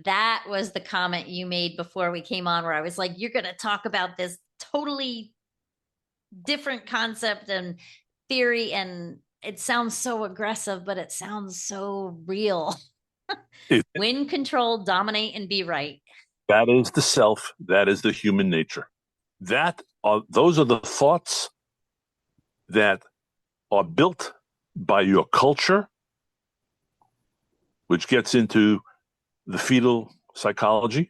That was the comment you made before we came on, where I was like, you're going to talk about this totally different concept and theory. And it sounds so aggressive, but it sounds so real. It, Win, control, dominate, and be right. that is the self. That is the human nature. Those are the thoughts that are built by your culture, which gets into the fetal psychology,